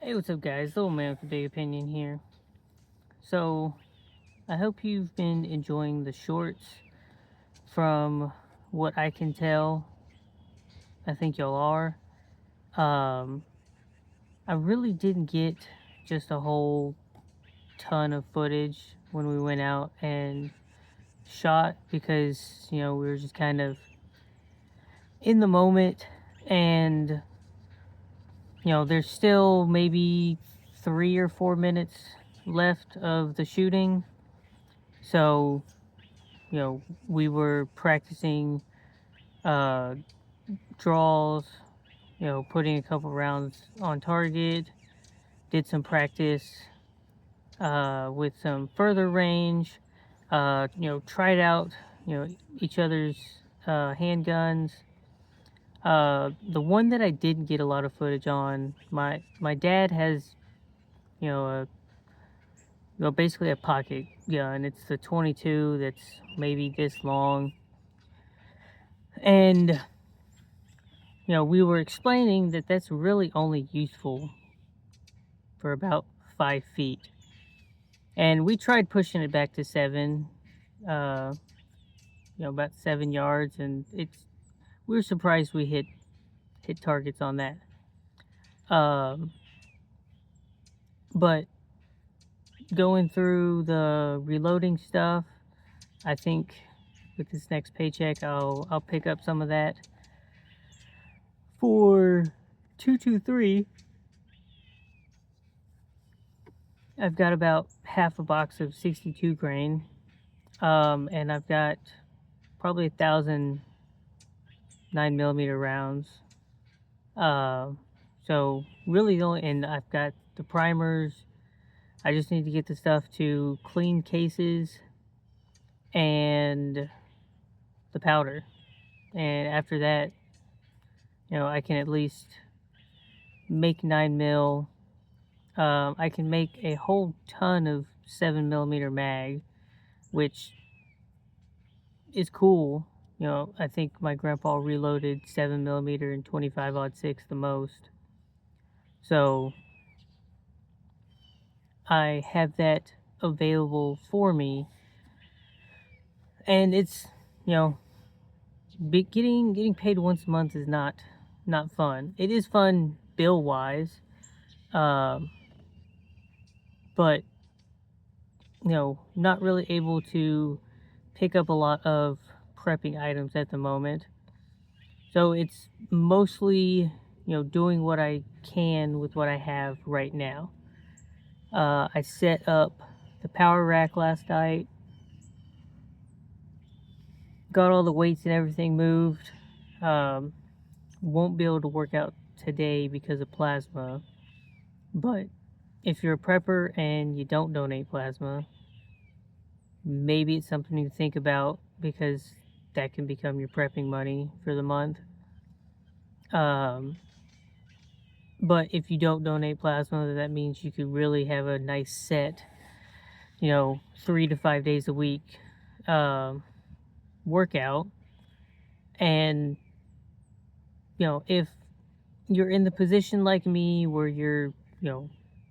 Hey, what's up, guys? Little man with a big opinion here. So, I hope you've been enjoying the shorts. From what I can tell, I think y'all are. Um, I really didn't get just a whole ton of footage when we went out and shot because, we were just kind of in the moment, and, there's still maybe 3 or 4 minutes left of the shooting. So, we were practicing uh, draws, putting a couple rounds on target, did some practice with some further range, tried out, each other's handguns. The one that I didn't get a lot of footage on, my dad has, you know, a, basically a pocket gun. It's the 22 that's maybe this long. And we were explaining that that's really only useful for about 5 feet. And we tried pushing it back to seven, uh, about 7 yards, and we were surprised we hit targets on that. Um, but going through the reloading stuff, I think with this next paycheck, I'll pick up some of that for 223. I've got about half a box of 62 grain, and I've got probably 1,000 9mm rounds. Uh, so really, and I've got the primers. I just need to get the stuff to clean cases and the powder, and after that, I can at least make 9mm. I can make a whole ton of 7mm mag, which is cool. I think my grandpa reloaded 7mm and 25-06 the most. So I have that available for me, and it's you know getting paid once a month is not fun. It is fun bill wise, um, but not really able to pick up a lot of prepping items at the moment. So it's mostly doing what I can with what I have right now. I set up the power rack last night, got all the weights and everything moved. Um, won't be able to work out today because of plasma, but if you're a prepper and you don't donate plasma, maybe it's something to think about because that can become your prepping money for the month. Um, but if you don't donate plasma, that means you could really have a nice set, 3 to 5 days a week um, workout. And, if you're in the position like me where you're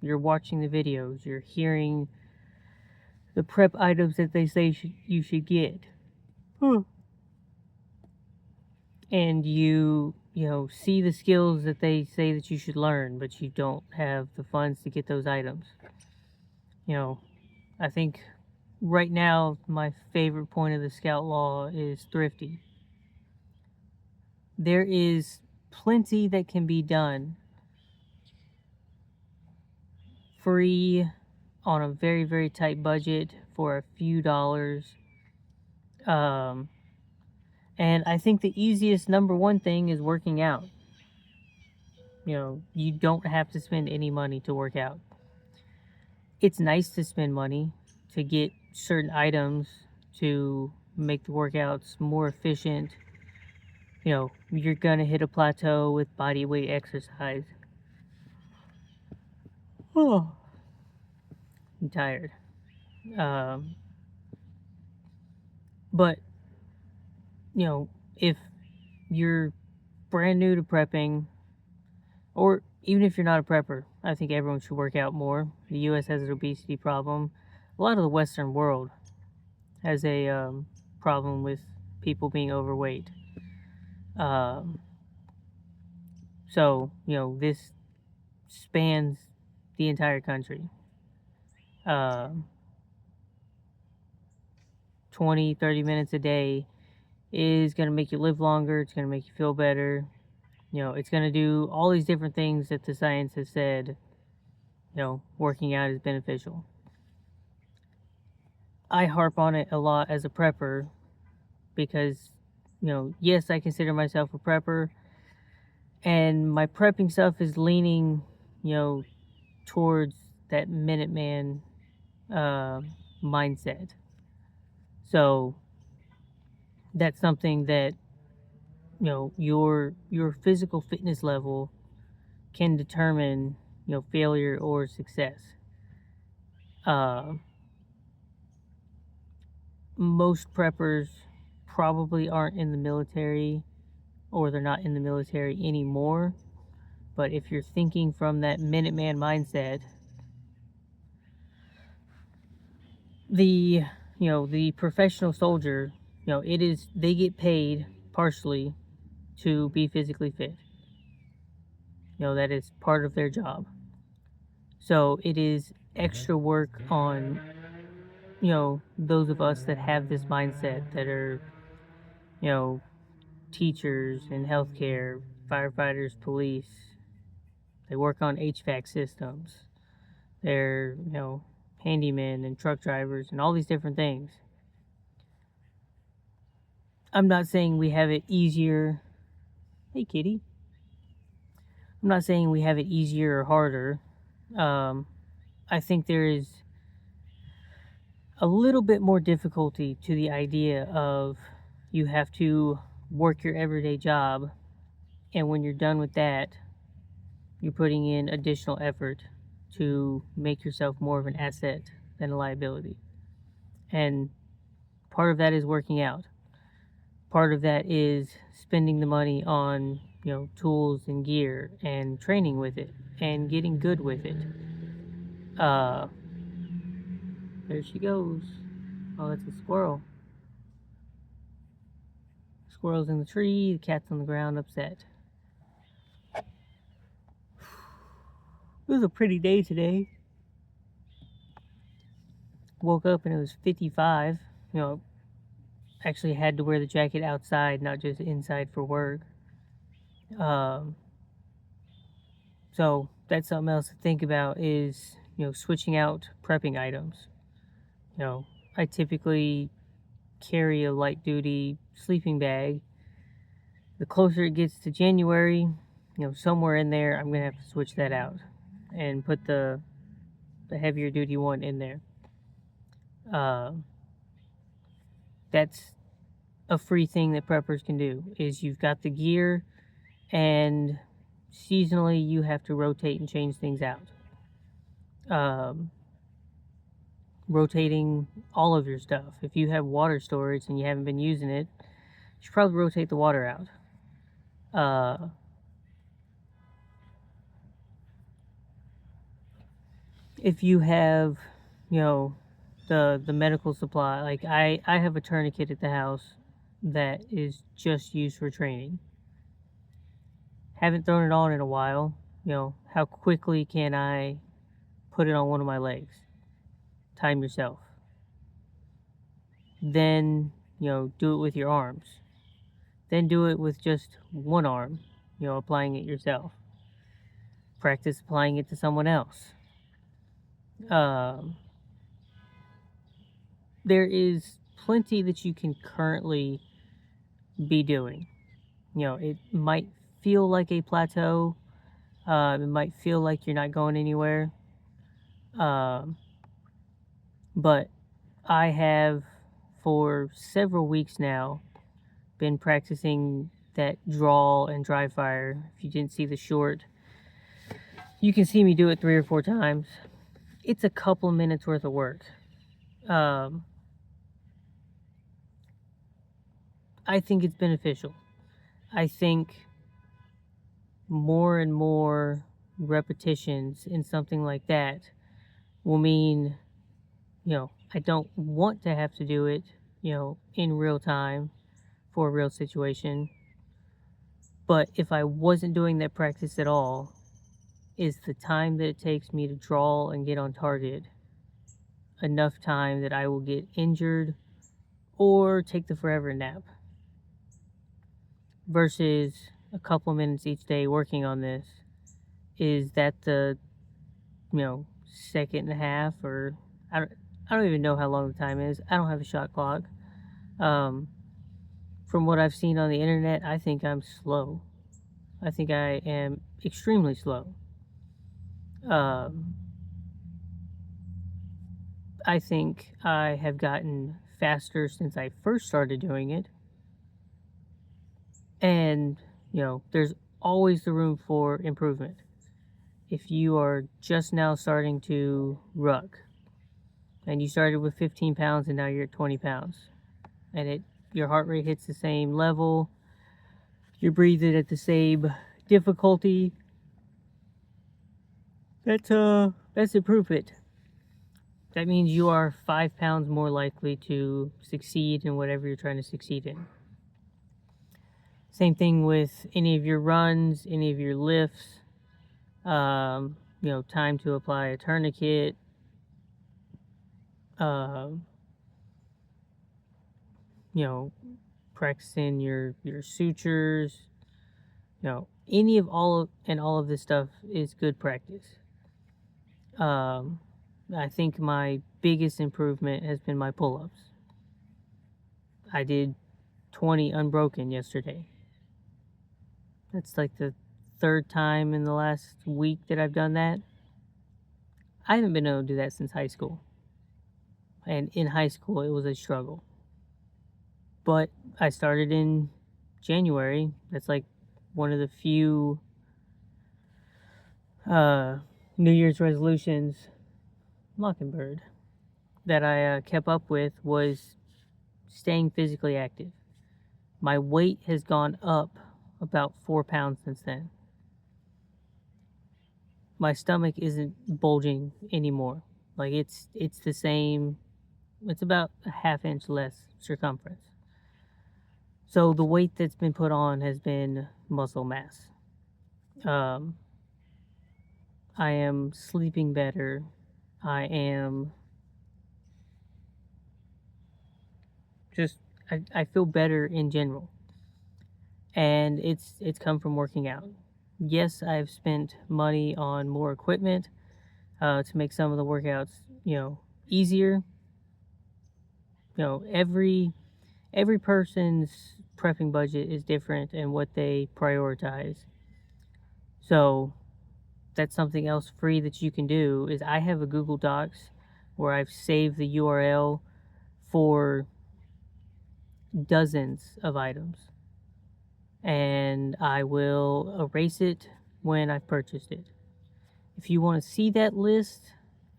watching the videos, you're hearing the prep items that they say you should get. And you see the skills that they say that you should learn, but you don't have the funds to get those items. I think right now my favorite point of the scout law is thrifty. There is plenty that can be done free on a very, very tight budget for a few dollars. Um, and I think the easiest number one thing is working out. You don't have to spend any money to work out. It's nice to spend money to get certain items to make the workouts more efficient. You're gonna hit a plateau with body weight exercise. Oh, I'm tired. Um, but if you're brand new to prepping, or even if you're not a prepper, I think everyone should work out more. The U.S. has an obesity problem. A lot of the Western world has a problem with people being overweight. Um, so, this spans the entire country. Um, 20, 30 minutes a day is going to make you live longer. It's going to make you feel better. It's going to do all these different things that the science has said, working out is beneficial. I harp on it a lot as a prepper because, yes, I consider myself a prepper, and my prepping stuff is leaning, towards that Minuteman uh, mindset. So that's something that your physical fitness level can determine failure or success. Uh, Most preppers probably aren't in the military, or they're not in the military anymore. But if you're thinking from that Minuteman mindset, the the professional soldier, they get paid partially to be physically fit. That is part of their job. So it is extra work on those of us that have this mindset, that are you know teachers in healthcare, firefighters, police. They work on HVAC systems. They're handymen and truck drivers and all these different things. I'm not saying we have it easier. Hey, kitty. I'm not saying we have it easier or harder. I think there is a little bit more difficulty to the idea of you have to work your everyday job, and when you're done with that, you're putting in additional effort to make yourself more of an asset than a liability. And part of that is working out. Part of that is spending the money on tools and gear and training with it and getting good with it. There she goes. Oh, that's a squirrel. Squirrel's in the tree, the cat's on the ground, upset. It was a pretty day today. Woke up and it was 55. Actually had to wear the jacket outside, not just inside for work. So that's something else to think about, is switching out prepping items. I typically carry a light duty sleeping bag. The closer it gets to January, somewhere in there, I'm gonna have to switch that out and put the heavier duty one in there. That's a free thing that preppers can do, is you've got the gear, and seasonally you have to rotate and change things out. Rotating all of your stuff. If you have water storage and you haven't been using it, you should probably rotate the water out. If you have, the medical supply, like I have a tourniquet at the house that is just used for training. Haven't thrown it on in a while. How quickly can I put it on one of my legs? Time yourself. Then, do it with your arms. Then do it with just one arm, applying it yourself. Practice applying it to someone else. There is plenty that you can currently be doing. It might feel like a plateau. It might feel like you're not going anywhere. But I have, for several weeks now, been practicing that draw and dry fire. If you didn't see the short, you can see me do it 3 or 4 times. It's a couple minutes worth of work. I think it's beneficial. I think more and more repetitions in something like that will mean, I don't want to have to do it, in real time for a real situation. But if I wasn't doing that practice at all, is the time that it takes me to draw and get on target enough time that I will get injured or take the forever nap? Versus a couple of minutes each day working on this, is that the second and a half, or I don't even know how long the time is. I don't have a shot clock. From what I've seen on the internet, I think I'm slow. I think I am extremely slow. I think I have gotten faster since I first started doing it. And, there's always the room for improvement. If you are just now starting to ruck, and you started with 15 pounds and now you're at 20 pounds, and your heart rate hits the same level, you're breathing at the same difficulty, that's improvement. That means you are 5 pounds more likely to succeed in whatever you're trying to succeed in. Same thing with any of your runs, any of your lifts, time to apply a tourniquet, practicing your sutures, any of all of this stuff is good practice. I think my biggest improvement has been my pull-ups. I did 20 unbroken yesterday. That's like the third time in the last week that I've done that. I haven't been able to do that since high school. And in high school, it was a struggle. But I started in January. That's like one of the few New Year's resolutions, Mockingbird, that I kept up with was staying physically active. My weight has gone up about 4 pounds since then. My stomach isn't bulging anymore. Like it's the same. It's about a half inch less circumference. So the weight that's been put on has been muscle mass. I am sleeping better. I feel better in general. And it's come from working out. Yes, I've spent money on more equipment to make some of the workouts, easier. Every person's prepping budget is different and what they prioritize. So that's something else free that you can do. Is I have a Google Docs where I've saved the URL for dozens of items, and I will erase it when I've purchased it. If you want to see that list,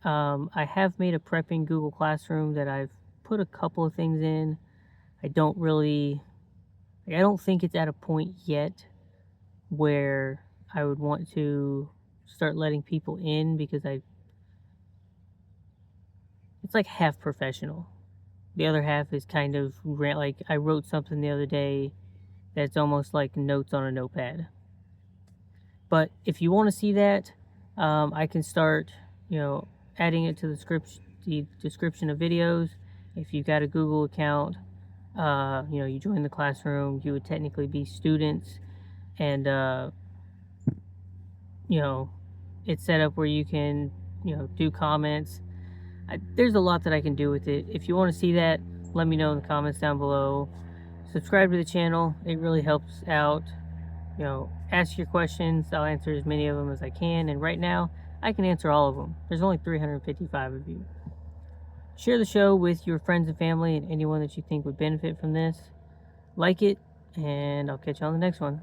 I have made a prepping Google Classroom that I've put a couple of things in. I don't think it's at a point yet where I would want to start letting people in, because it's like half professional. The other half is kind of like I wrote something the other day that's almost like notes on a notepad. But if you want to see that, I can start, adding it to the description of videos. If you've got a Google account, you join the classroom, you would technically be students, and it's set up where you can, do comments. There's a lot that I can do with it. If you want to see that, let me know in the comments down below. Subscribe to the channel. It really helps out. Ask your questions. I'll answer as many of them as I can. And right now, I can answer all of them. There's only 355 of you. Share the show with your friends and family and anyone that you think would benefit from this. Like it, and I'll catch you on the next one.